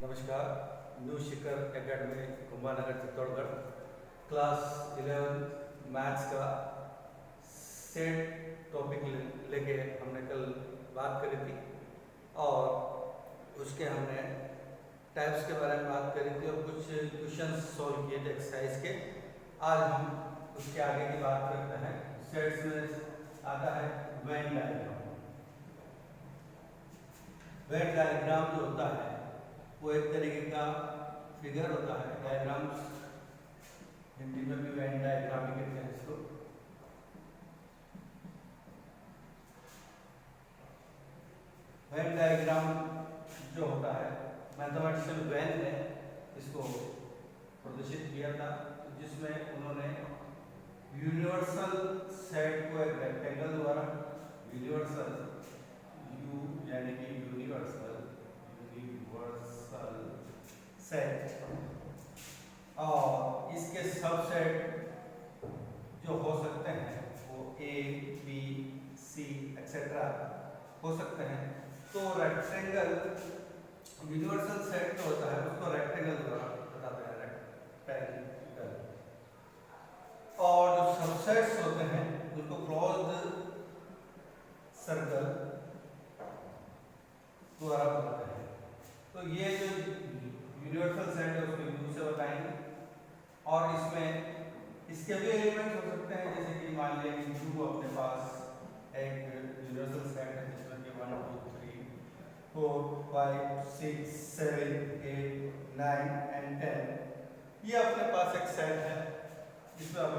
नमस्कार। न्यू शिखर academy कुंभानगर Chittorgarh class 11 maths का set topic लेके हमने कल बात करी थी और उसके हमने टाइप्स के बारे में बात करी थी और कुछ क्वेश्चंस सॉल्व किए थे एक्सरसाइज के। आज हम उसके आगे की बात करते हैं। सेट्स में आता है वेन डायग्राम। वेन डायग्राम जो होता है वो एक तरीके का फिगर होता है। डायग्राम्स हिंदी में भी वेन डायग्राम ही कहते हैं इसको। वेन डायग्राम जो होता है मैथमेटिशियन वेन ने इसको प्रदर्शित किया था, जिसमें उन्होंने यूनिवर्सल सेट को एक रेक्टेंगल द्वारा, यूनिवर्सल यू यानी कि यूनिवर्सल सेट और इसके सबसेट जो हो सकते हैं वो ए बी सी एक्सेट्रा हो सकते हैं। तो रेक्टेंगल यूनिवर्सल सेट जो होता है उसको रेक्टेंगल द्वारा बताते हैं, रेक्टेंगल। और जो सबसेट्स होते हैं उनको क्लोज्ड सर्कल द्वारा बताते हैं। तो ये जो यूनिवर्सल सेट है उसको यू से बताएंगे और इसमें इसके भी एलिमेंट्स हो सकते हैं, जैसे कि मान लिया कि यू अपने पास एक यूनिवर्सल सेट है जिसमें कि 1 2 3 4 5 6 7 8 9 एंड 10 ये अपने पास एक सेट है जिसमें हम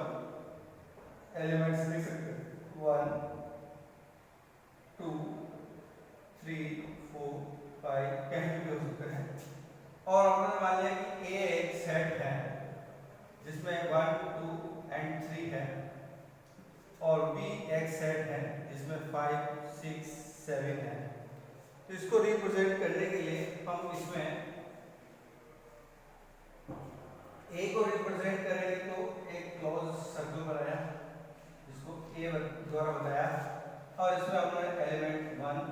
एलिमेंट्स लिख सकते हैं 1 2 3 4 5 कहीं भी हो सकते हैं। और हमने मान लिया कि ए एक सेट है जिसमें 1 2 एंड 3 है और बी एक सेट है जिसमें 5 6 7 है। तो इसको रिप्रेजेंट करने के लिए हम इसमें ए को रिप्रेजेंट करेंगे तो एक क्लोज सर्कल बनाया जिसको ए द्वारा बताया और इसमें हमने एलिमेंट 1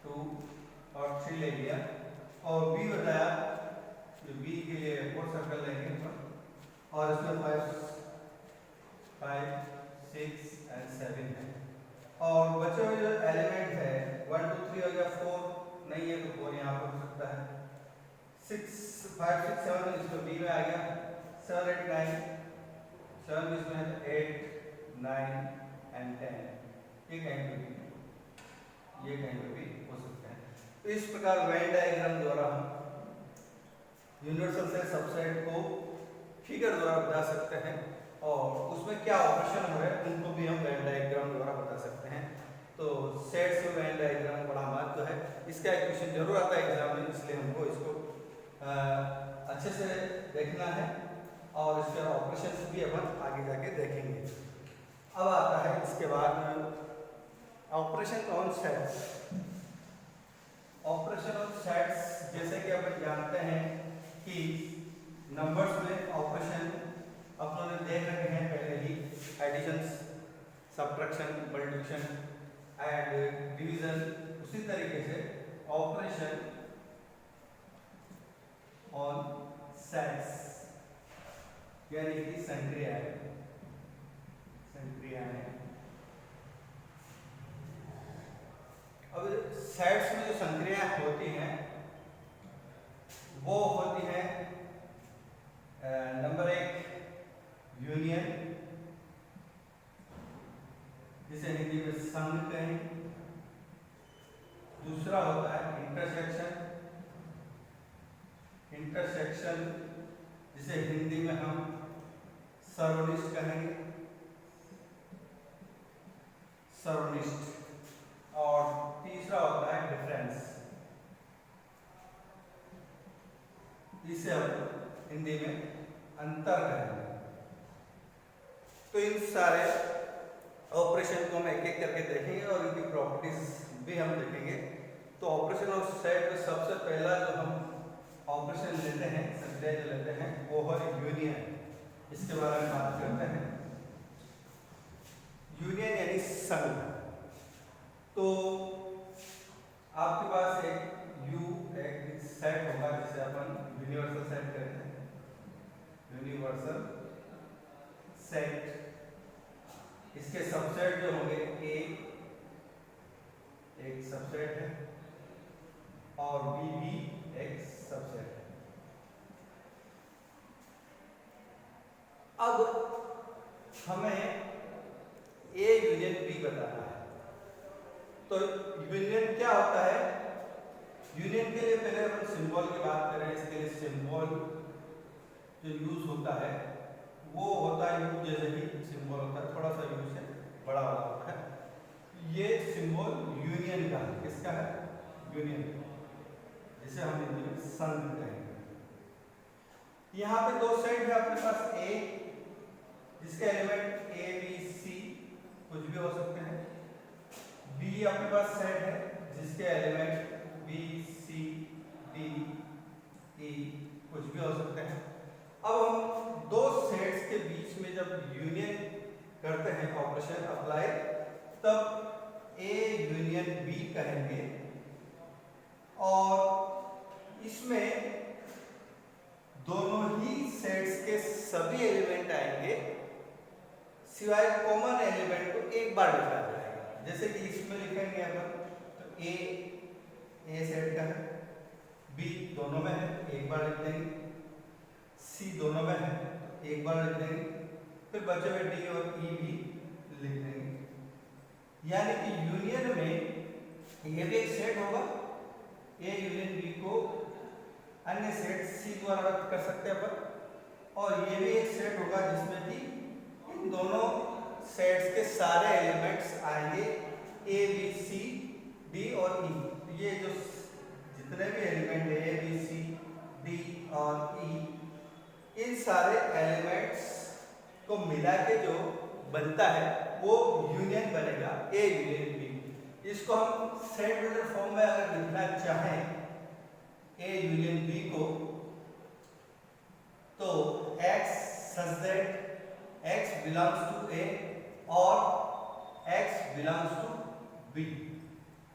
2 और 3 ले लिया और बी बताया, जो बी के लिए और सर्कल लेंगे और इसमें 5 6 एंड 7 है। और बचे हुए जो एलिमेंट है 1 2 3 हो गया, 4 नहीं है तो 4 यहाँ पर हो सकता है, 6 5 6 7 इसमें बी में आ गया, 7 8 9 7 इसमें है तो 8 9 एंड 10 ये कहीं पे भी हो सकते हैं। तो इस प्रकार वेन डायग्राम द्वारा हम यूनिवर्सल से सबसेट को फिगर द्वारा बता सकते हैं और उसमें क्या ऑपरेशन हो रहा है उनको भी हम वेन डायग्राम द्वारा बता सकते हैं। तो सेट्स में वेन डायग्राम बड़ा महत्व है। इसका एक क्वेश्चन जरूर आता है एग्जाम में, इसलिए हमको इसको अच्छे से देखना है और इसके ऑपरेशन भी अपन आगे जाके देखेंगे। अब आता है इसके बाद operation on sets. Operation on sets जैसे कि अपन जानते हैं कि नंबर्स में ऑपरेशन अपन ने देख रखे हैं पहले ही, addition subtraction multiplication and division. उसी तरीके से ऑपरेशन ऑन सेट्स यानी कि संक्रियाएं अब सेट्स में जो संक्रियाएं होती हैं वो होती हैं नंबर 1 यूनियन, जिसे हिंदी में संघ कहेंगे। दूसरा होता है इंटरसेक्शन जिसे हिंदी में हम सर्वनिष्ठ कहेंगे, और तीसरा होता है डिफरेंस, जिसे हम हिंदी में अंतर कहेंगे। तो इन सारे ऑपरेशन को हम एक एक करके देखेंगे और इनकी प्रॉपर्टीज भी हम देखेंगे। तो ऑपरेशन ऑफ सेट में सबसे पहला जो हम ऑपरेशन लेते हैं, संक्रिया जो लेते हैं वो है यूनियन। इसके बारे में बात करते हैं। यूनियन यानी संघ। तो आपके पास एक यू एक सेट होगा जिसे अपन यूनिवर्सल सेट कहते हैं, यूनिवर्सल सेट। इसके सबसेट जो होंगे ए एक सबसेट है और बी भी एक सबसेट है। अब हमें ए यूनियन बी बताना है। तो यूनियन क्या होता है? यूनियन के लिए पहले अपन सिंबल की बात करें। इसके लिए सिंबल जो यूज होता है वो होता है यू जैसे ही सिंबल होता है, थोड़ा सा यू से बड़ा होता है। ये सिंबल यूनियन का है। किसका है? यूनियन, जिसे हम हिंदी में संघ कहेंगे। यहाँ पे दो सेट है अपने पास, ए जिसके एलिमेंट ए बी सी कुछ भी हो सकते हैं, बी अपने पास सेट है जिसके element B C D E कुछ भी हो सकते हैं। अब हम दो सेट्स के बीच में जब यूनियन करते हैं, ऑपरेशन अप्लाई, तब ए यूनियन बी कहेंगे और इसमें दोनों ही सेट्स के सभी एलिमेंट आएंगे सिवाय कॉमन एलिमेंट को एक बार लिखा जाएगा। जैसे कि इसमें लिखेंगे अपन, तो ए सेट का है, बी दोनों में है एक बार लिख देंगे, सी दोनों में है एक बार लिख देंगे, फिर बचे हुए डी और ई भी लिख देंगे। यानी कि यूनियन में ये भी एक सेट होगा, ए यूनियन बी को अन्य सेट सी द्वारा व्यक्त कर सकते हैं अपन, और ये भी एक सेट होगा जिसमें कि इन दोनों सेट्स के सारे एलिमेंट्स आएंगे ए बी सी डी और ई। ये जो जितने भी एलिमेंट है ए बी सी डी और ई, इन सारे एलिमेंट्स को मिला के जो बनता है वो यूनियन बनेगा ए यूनियन बी। इसको हम सेट बिल्डर फॉर्म में अगर लिखना चाहें ए यूनियन बी को, तो x such that x belongs to A और x belongs to B,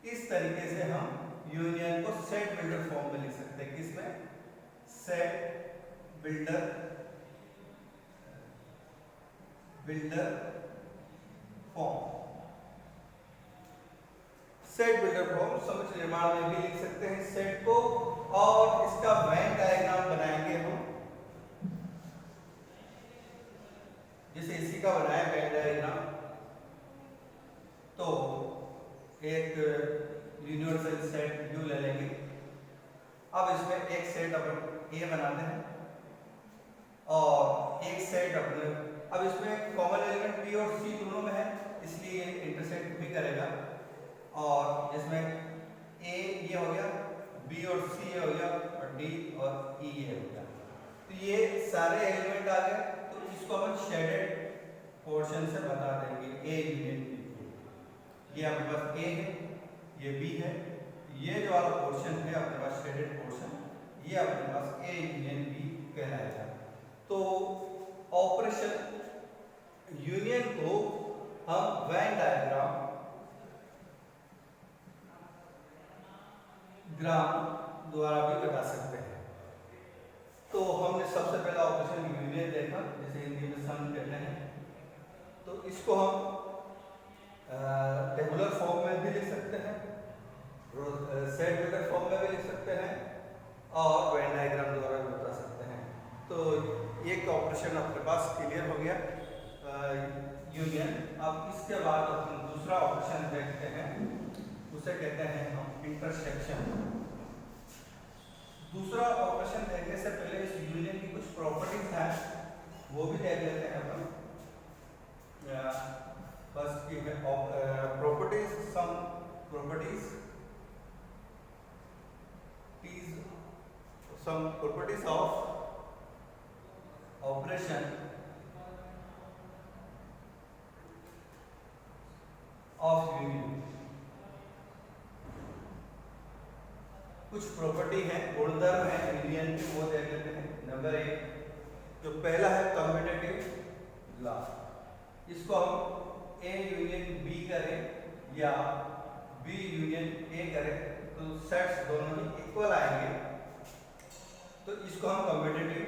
इस तरीके से हम यूनियन को सेट बिल्डर फॉर्म में लिख सकते हैं। किसमें? Set builder form. Set builder form समझ निर्माण में भी लिख सकते हैं सेट को, और इसका वेन डायग्राम बनाएंगे हम, जैसे इसी का बनाया वेन डायग्राम। तो एक यूनिवर्सल सेट यू ले लेंगे। अब इसमें एक सेट अपन ए बनाते हैं और एक सेट अपने, अब इसमें कॉमन एलिमेंट बी और सी दोनों में है इसलिए ये इंटरसेक्ट भी करेगा, और जिसमें ए ये हो गया, बी और सी ये हो गया, और डी और ई ये हो गया। तो ये सारे एलिमेंट आ गए, तो इसको अपन शेडेड पोर्शन से बता देंगे ए यूनियन बी। ये अपने पास ए है, ये बी है, ये जो वाला पोर्शन है अपने पास शेडेड पोर्शन, ये अपने पास ए यूनियन बी कहलाएगा। तो ऑपरेशन यूनियन को हम वेन डायग्राम द्वारा भी बता सकते हैं। तो हमने सबसे पहला ऑपरेशन यूनियन देखा, जिसे हिंदी में सम कहते हैं। तो इसको हम टेबुलर फॉर्म में भी लिख सकते हैं, सेट बिल्डर फॉर्म में भी लिख सकते हैं, और वेन डायग्राम द्वारा भी बता सकते हैं। तो एक ऑपरेशन अपने पास क्लियर हो गया यूनियन। अब इसके बाद हम दूसरा ऑपरेशन देखते हैं, उसे कहते हैं हम इंटरसेक्शन। दूसरा ऑपरेशन देखने से पहले इस यूनियन की कुछ प्रॉपर्टीज हैं वो भी देख लेते हैं अपन। फर्स्ट की है properties, some properties of operation of union. कुछ प्रॉपर्टी है, गुणधर्म है यूनियन की, वो देख लेते हैं। नंबर 1 जो पहला है कम्यूटेटिव लॉ। इसको हम ए यूनियन बी करें या बी यूनियन ए करें तो सेट्स दोनों ही इक्वल आएंगे, इसको हम कम्यूटेटिव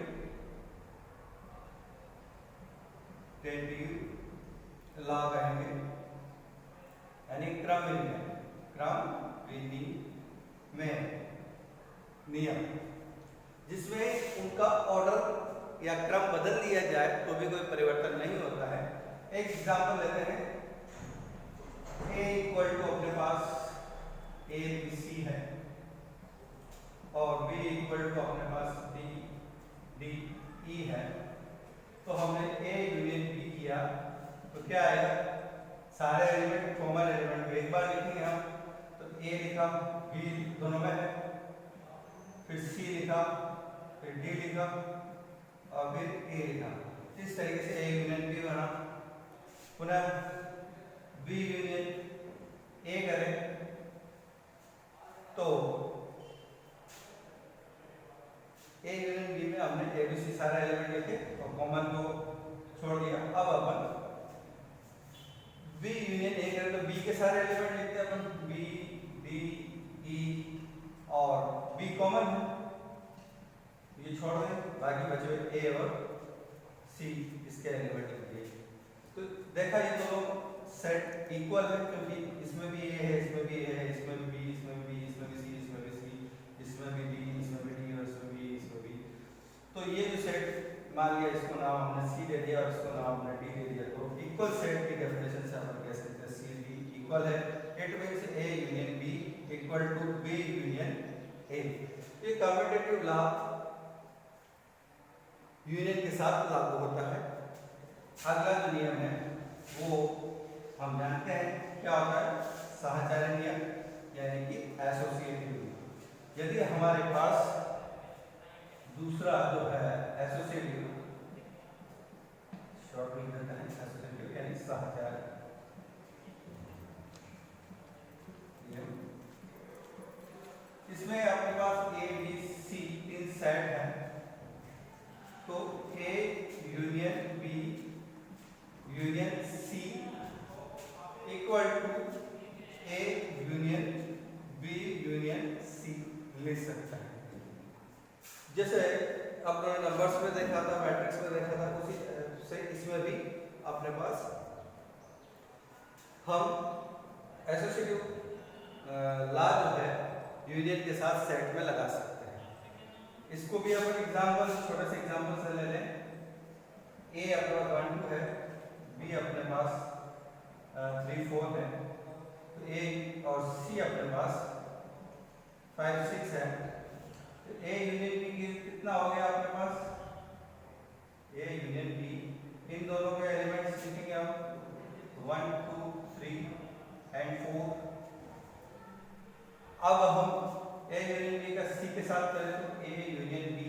लॉ कहेंगे, यानी क्रम विनिमय नियम, जिसमें उनका ऑर्डर या क्रम बदल दिया जाए तो भी कोई परिवर्तन नहीं होता है। एक एग्जाम्पल लेते हैं, a इक्वल टू अपने पास a b c है और b इक्वल टू अपने पास b d e है। तो हमने a यूनियन b किया तो क्या आएगा, सारे एलिमेंट कॉमन एलिमेंट को एक बार लिखेंगे हम, तो a लिखा, b दोनों में है, फिर c लिखा, फिर d लिखा और फिर a लिखा। इस तरीके से a यूनियन b बना। पुनः b यूनियन a करें तो a यूनियन b में हमने a b c सारे एलिमेंट लिखे और कॉमन को छोड़ दिया। अब अपन b यूनियन a करें तो b के सारे एलिमेंट लिखते हैं अपन, b d e और b कॉमन है, ये छोड़ दें, बाकी बचे हुए a और c इसके एलिमेंट लिखिए। तो देखा ये दोनों सेट इक्वल है, क्योंकि इसमें भी a है, इसमें भी a है, इसमें भी b, इसमें भी b, इसमें भी c, इसमें भी c, इसमें भी d, इसमें भी d और इसमें भी a, इसमें भी। तो ये जो सेट मान लिया, इसको नाम हमने c दे दिया और इसको नाम हमने d दे दिया, तो इक्वल सेट की डेफिनेशन से हम कह सकते हैं c d इक्वल है। It means a union b equal to b union a। ये कम्यूटेटिव लॉ यूनियन के साथ लागू होता है। अगला जो नियम है वो हम जानते हैं क्या होता है, साहचर्य नियम, यानी कि एसोसिएटिव नियम। यदि हमारे पास दूसरा जो है एसोसिएटिव, शॉर्ट लिख देते हैं एसोसिएटिव यानी साहचर्य नियम, इसमें अपने पास ए बी सी तीन सेट हैं, तो A union B union C equal to A union B union C लिख सकता है। जैसे अपने नंबर्स में देखा था, मैट्रिक्स में देखा था, उसी से इसमें भी अपने पास हम एसोसिएटिव लॉ जो है यूनियन के साथ सेट में लगा सकते हैं। इसको भी अपन एग्जांपल, छोटे से एग्जांपल से ले लें। a अपने पास 1 2 है, b अपने पास 3 4 है, तो a और c अपने पास 5 6 है। तो a यूनियन b कितना हो गया अपने पास, a यूनियन b, इन दोनों के एलिमेंट्स लिखेंगे हम 1 2 3 एंड 4। अब हम a यूनियन b का c के साथ करें तो a union b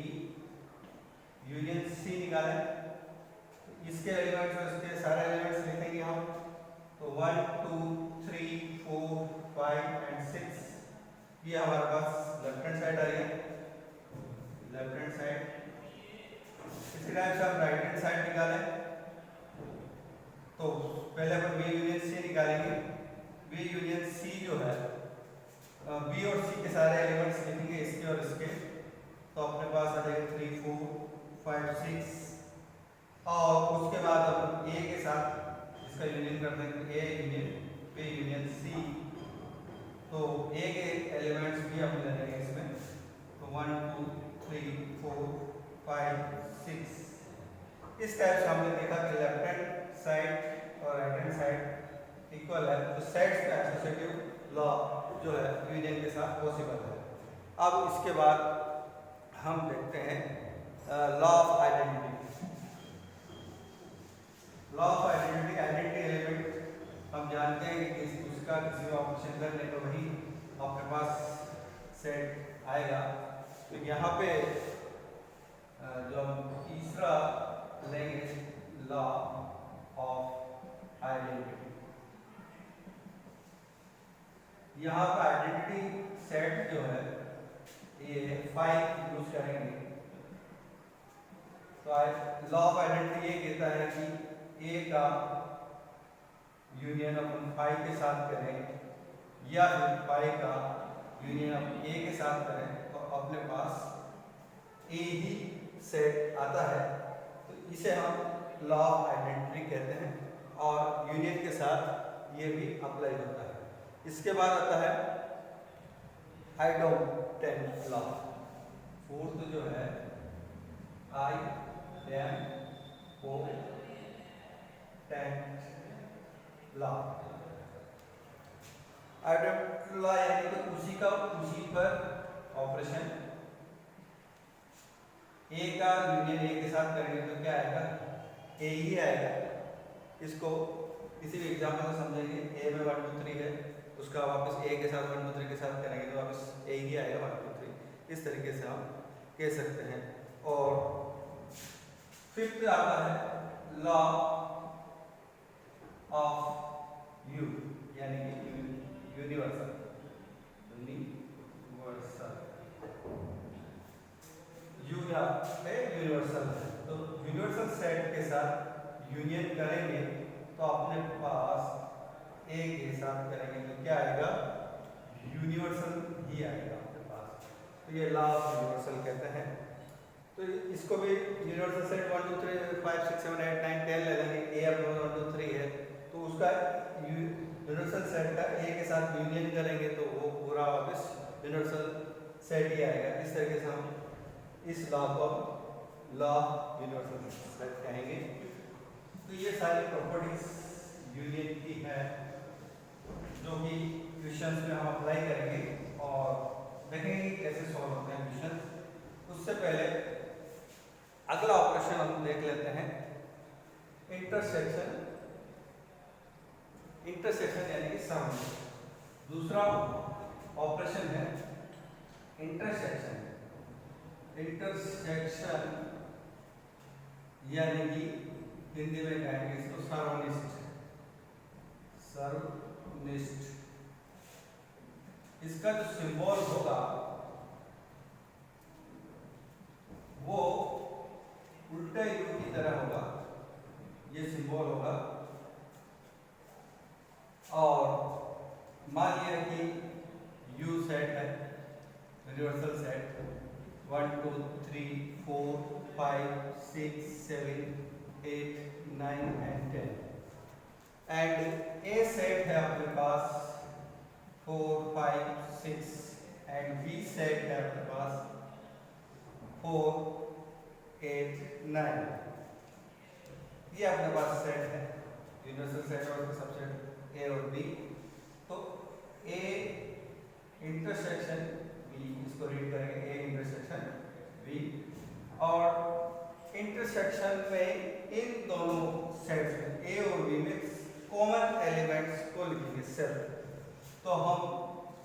union c निकालें, तो इसके एलिमेंट्स और इसके सारे एलिमेंट्स लिखेंगे हम, तो 1 2 3 4 5 एंड 6। ये हमारे पास लेफ्ट हैंड साइड आ रही है, लेफ्ट हैंड साइड। इसी टाइप से हम राइट हैंड साइड निकालें, तो पहले अपन b यूनियन c निकालेंगे। b यूनियन c जो है b और c के सारे एलिमेंट्स लिखेंगे, इसके और इसके, तो अपने पास आ जाएगा 3 4 5 6 और उसके बाद हम a के साथ इसका यूनियन कर देंगे, a union b union c। तो a के एलिमेंट्स भी हम ले लेंगे इसमें, तो 1 2 3 4 5 6। इस टाइप से हमने देखा कि लेफ्ट हैंड साइड और राइट हैंड साइड इक्वल है, तो सेट्स का एसोसिएटिव लॉ जो है यूनियन के साथ पॉसिबल है। अब इसके बाद हम देखते हैं law of identity. Law of identity, identity element हम जानते हैं कि उसका किसी ऑपरेशन करने पर वही आपके पास सेट आएगा। तो यहाँ पे जो हम तीसरा लेंगे लॉ ऑफ आइडेंटिटी, यहाँ पर आइडेंटिटी सेट जो है ये 5 यूज करेंगे। तो लॉ ऑफ आइडेंटिटी ये कहता है कि a का यूनियन अपन 5 के साथ करें या फिर 5 का यूनियन अपन a के साथ करें, तो अपने पास a ही सेट आता है तो इसे हम लॉ ऑफ आइडेंटिटी कहते हैं और यूनियन के साथ ये भी अप्लाई होता है। इसके बाद आता है आइडेंटिटी लॉ। फोर्थ जो है आइडेंटिटी लॉ। आइडेंटिटी लॉ यानी कि उसी पर ऑपरेशन। ए का यूनियन ए के साथ करेंगे तो क्या आएगा, ए ही आएगा। इसको किसी भी एग्जाम्पल में समझेंगे, ए में 1 2 3 है, उसका वापस ए के साथ 1 2 3 के साथ करेंगे तो वापस ए ही आएगा 1 2 3। इस तरीके से हम कह सकते हैं। और फिफ्थ आता है लॉ ऑफ यू यानी कि यूनिवर्सल। यू है यूनिवर्सल है तो यूनिवर्सल सेट के साथ यूनियन करेंगे तो अपने पास ए के साथ करेंगे तो क्या आएगा, यूनिवर्सल ही आएगा अपने पास। तो ये लॉ ऑफ यूनिवर्सल कहते हैं। तो इसको भी यूनिवर्सल सेट 1 2 3 5 6 7 8 9 10 ले लेंगे। ए अपना 1 2 3 है तो उसका यूनिवर्सल सेट का ए के साथ यूनियन करेंगे तो वो पूरा वापस यूनिवर्सल सेट ही आएगा। इस तरीके से हम इस लॉ को लॉ यूनिवर्सल सेट कहेंगे। तो ये सारी प्रॉपर्टीज यूनियन की है जो कि क्वेश्चंस में हम अप्लाई करेंगे और देखेंगे कैसे सॉल्व होते हैं क्वेश्चन। उससे पहले अगला ऑपरेशन हम देख लेते हैं, इंटरसेक्शन। इंटरसेक्शन यानी कि सम। दूसरा ऑपरेशन है इंटरसेक्शन। इंटरसेक्शन यानी कि हिंदी में कहेंगे इसको सर्वनिष्ठ। सर्वनिष्ठ इसका जो सिंबल होगा वो उल्टे यू की तरह होगा, ये सिंबल होगा। और मान लिया कि यू सेट है, universal set 1 2 3 4 5 6 7 8 9 and 10 and A set है अपने पास 4 5 6 एंड बी सेट है अपने पास 4 8 9। ये अपने पास सेट है यूनिवर्सल सेट और उसका सबसेट ए और बी। तो ए इंटरसेक्शन बी, इसको रीड करेंगे ए इंटरसेक्शन बी। और इंटरसेक्शन में इन दोनों सेट्स में ए और बी में कॉमन एलिमेंट्स को लिखेंगे सेल्फ। तो हम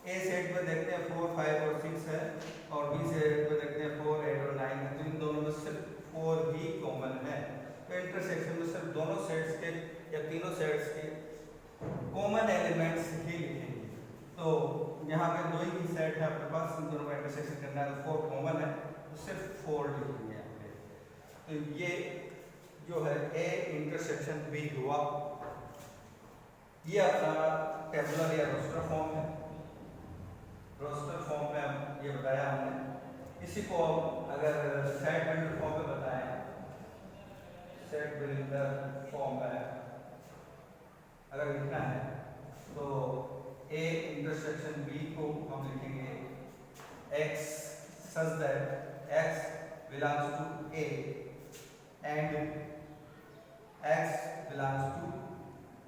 ए सेट में देखते हैं 4 5 और 6 है और बी सेट में देखते हैं 4 8 और 9 है। तो इन दोनों में सिर्फ 4 ही कॉमन है। तो इंटरसेक्शन में सिर्फ दोनों सेट्स के या तीनों सेट्स के कॉमन एलिमेंट्स ही लिखेंगे। तो यहाँ पे दो ही सेट है अपने पास, इन दोनों का इंटरसेक्शन करना है तो 4 कॉमन है तो सिर्फ 4 लिखेंगे यहाँ पे। तो ये जो है ए इंटरसेक्शन बी हुआ। ये अपना टेबुलर या रोस्टर फॉर्म है। रोस्टर फॉर्म में हम ये बताया हमने। इसी को अगर सेट बिल्डर फॉर्म में बताएं, सेट बिल्डर फॉर्म में अगर लिखना है तो ए इंटरसेक्शन बी को हम लिखेंगे x such that x belongs to A and x belongs to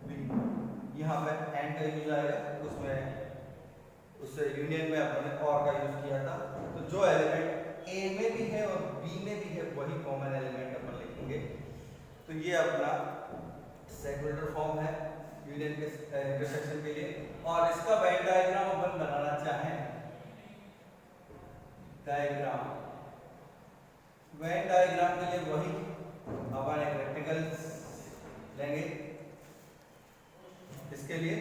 B। यहाँ पे एंड का यूज आएगा, उसमें उससे यूनियन में अपने और का यूज किया था। तो जो एलिमेंट ए में भी है और बी में भी है वही कॉमन एलिमेंट अपन लिखेंगे। तो ये अपना सेट बिल्डर फॉर्म है यूनियन के इंटरसेक्शन के लिए। और इसका वेन डायग्राम अपन बनाना चाहें, डायग्राम वेन डायग्राम के लिए वही अपन एक रेक्टेंगल लेंगे। इसके लिए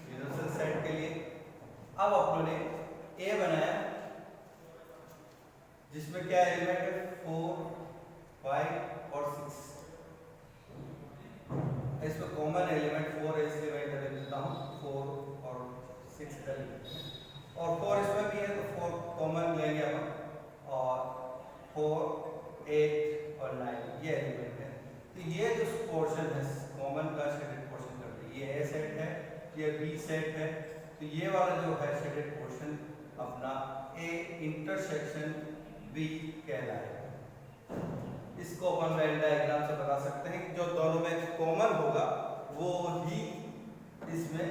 यूनिवर्सल सेट के लिए अब अपने ए बनाया जिसमें क्या एलिमेंट है 4 5 और 6। इसमें कॉमन एलिमेंट 4 है इसलिए मैं इधर लिखता हूँ 4 और 6 इधर और 4 इसमें भी है तो 4 कॉमन लेंगे हम और 4 8 और 9 ये एलिमेंट है। तो ये जो पोर्शन है कॉमन का शेडेड पोर्शन करते हैं, ये ए सेट है, ये बी सेट है, तो ये वाला जो है शेडेड पोर्शन अपना ए इंटरसेक्शन बी कहलाएगा। इसको अपन वेन डायग्राम से बता सकते हैं कि जो दोनों में कॉमन होगा वो ही इसमें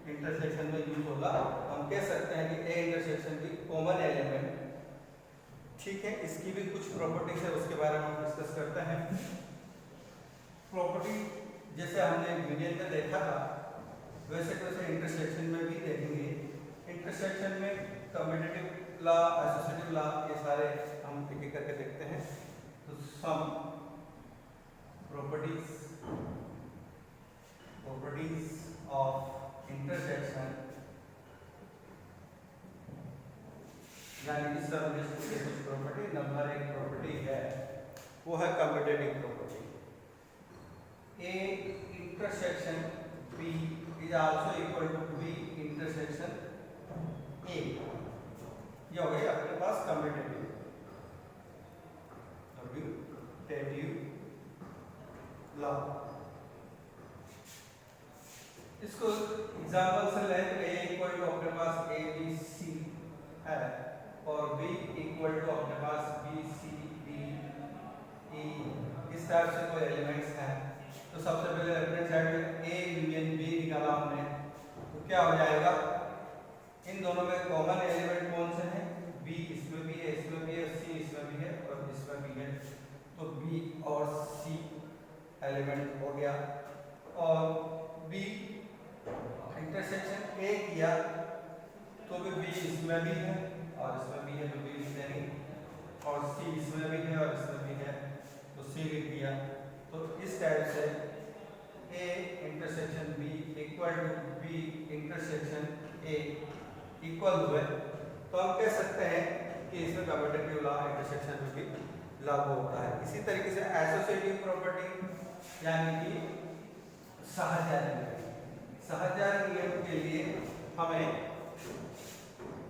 इंटरसेक्शन में यूज होगा। हम कह सकते हैं कि ए इंटरसेक्शन की कॉमन एलिमेंट, ठीक है। इसकी भी कुछ प्रॉपर्टीज है, उसके बारे में हम डिस्कस करते हैं। प्रॉपर्टी जैसे हमने यूनियन में देखा था वैसे वैसे इंटरसेक्शन में भी देखेंगे। इंटरसेक्शन में कम्यूटेटिव लॉ, एसोसिएटिव लॉ, ये सारे हम एक एक करके देखते हैं। तो सम प्रॉपर्टीज ऑफ इंटरसेक्शन, यानी कि सम के कुछ प्रॉपर्टी, नंबर एक प्रॉपर्टी है वो है commutative property. A intersection B is also equal to B intersection A, ये हो गई आपके पास कम्यूटेटिव लॉ। इसको एग्जांपल से ले तो ए इक्वल टू अपने पास ए बी सी है और बी इक्वल टू अपने पास बी सी डी ई, इस टाइप से कोई एलिमेंट्स हैं। तो सबसे पहले रेफरेंस साइड में ए यूनियन बी निकाला हमने, तो क्या हो जाएगा, इन दोनों में कॉमन एलिमेंट कौन से हैं, बी इसमें भी है, इसमें भी है, सी इसमें भी है और इसमें भी है। तो बी और सी एलिमेंट हो गया। और बी इंटरसेक्शन ए किया तो भी बी इसमें भी है और इसमें भी है, तो बी इसमें नहीं, और सी इसमें भी है और इसमें भी है तो सी लिख दिया। तो इस टाइप से A intersection B equal to B intersection A equal हुए। तो हम कह सकते हैं कि इसमें कम्यूटेटिव लॉ इंटरसेक्शन में भी लागू होता है। इसी तरीके से एसोसिएटिव प्रॉपर्टी यानी कि सहजारी नियम के लिए हमें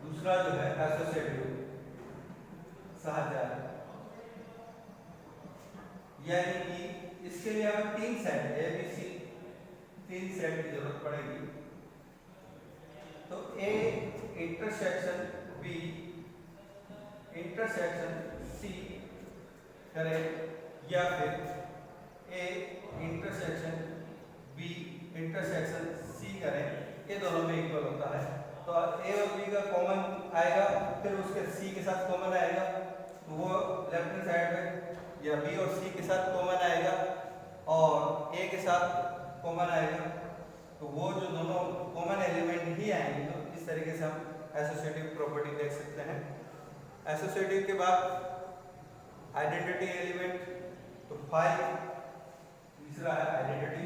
दूसरा जो है एसोसिएटिव सहजारी, यानी कि इसके लिए हमें तीन सेट ए बी सी, तीन सेट की जरूरत पड़ेगी। तो A intersection B intersection C करें या फिर A intersection B intersection C करें, ये दोनों में इक्वल होता है। तो ए और बी का कॉमन आएगा, फिर उसके सी के साथ कॉमन आएगा तो वो लेफ्ट हैंड साइड में, या बी और सी के साथ कॉमन आएगा और ए के साथ कॉमन आएगा, तो वो जो दोनों कॉमन एलिमेंट ही आएंगे। तो इस तरीके से हम एसोसिएटिव प्रॉपर्टी देख सकते हैं। एसोसिएटिव के बाद आइडेंटिटी एलिमेंट, तो 5 तीसरा है आइडेंटिटी।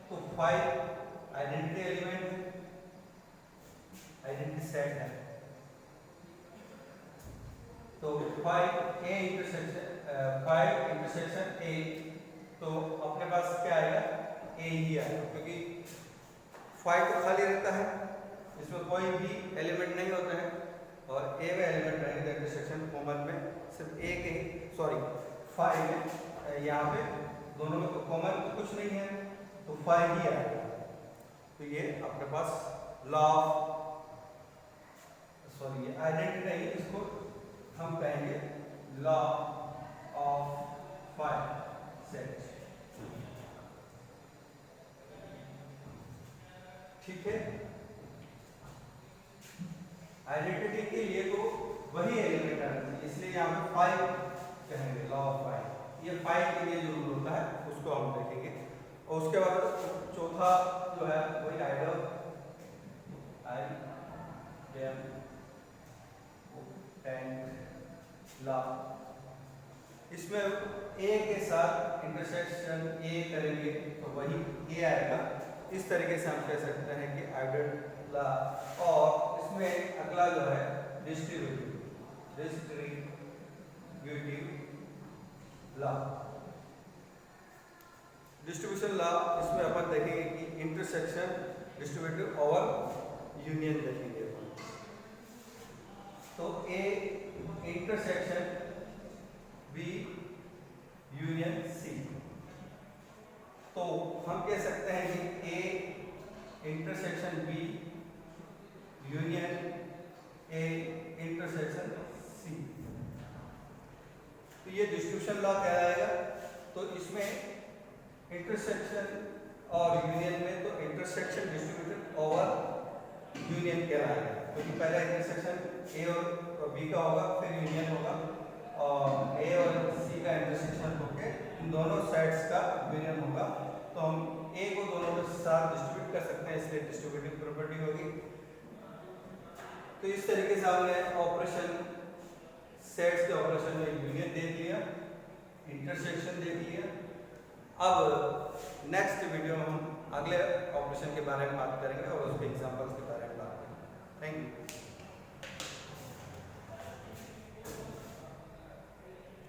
तो 5 आइडेंटिटी एलिमेंट, आइडेंटिटी सेट है। तो 5 ए इंटरसेक्शन ए, तो अपने पास क्या आएगा, ए ही आएगा, क्योंकि 5 तो खाली रहता है, इसमें कोई भी एलिमेंट नहीं होता है और ए में एलिमेंट रहेंगे। इंटरसेक्शन कॉमन में सिर्फ एक ही, सॉरी 5 है, यहाँ पे दोनों में कॉमन तो कुछ नहीं है तो 5 ही आएगा। तो ये अपने पास लॉ, सॉरी ये आइडेंटिटी नहीं, इसको हम कहेंगे लॉ ऑफ 5 सेट, ठीक है। आइडेंटिटी के लिए तो वही एलिमेंट आना चाहिए, इसलिए यहाँ पे 5 कहेंगे, लॉ ऑफ 5। ये 5 के लिए जो रूल होता है उसको हम देखेंगे। और उसके बाद चौथा जो है वही आइडल लॉ। इसमें ए के साथ इंटरसेक्शन ए करेंगे तो वही ए आएगा। इस तरीके से हम कह सकते हैं कि आइडल लॉ। और इसमें अगला जो है डिस्ट्रीब्यूटिव लॉ, डिस्ट्रीब्यूशन लॉ। इसमें अपन देखेंगे कि इंटरसेक्शन, डिस्ट्रीब्यूटिव और यूनियन देखेंगे। तो A intersection B union C. तो हम कह सकते हैं कि A intersection B union A intersection C. तो ये डिस्ट्रीब्यूशन लॉ कहलाएगा। तो इसमें इंटरसेक्शन और यूनियन में तो इंटरसेक्शन डिस्ट्रीब्यूटेड ओवर यूनियन कहलाएगा, क्योंकि तो पहला इंटरसेक्शन ए और बी का होगा, फिर यूनियन होगा, और ए और सी का इंटरसेक्शन होके इन दोनों साइड्स का यूनियन होगा। तो हम ए को दोनों के साथ डिस्ट्रीब्यूट कर सकते हैं, इसलिए डिस्ट्रीब्यूटिव प्रॉपर्टी होगी। तो इस तरीके से हमने ऑपरेशन सेट्स के ऑपरेशन में यूनियन देख लिया, इंटरसेक्शन देख लिया। अब नेक्स्ट वीडियो में हम अगले ऑपरेशन के बारे में बात करेंगे और उसके एग्जांपल्स के बारे में बात करेंगे। Thank you.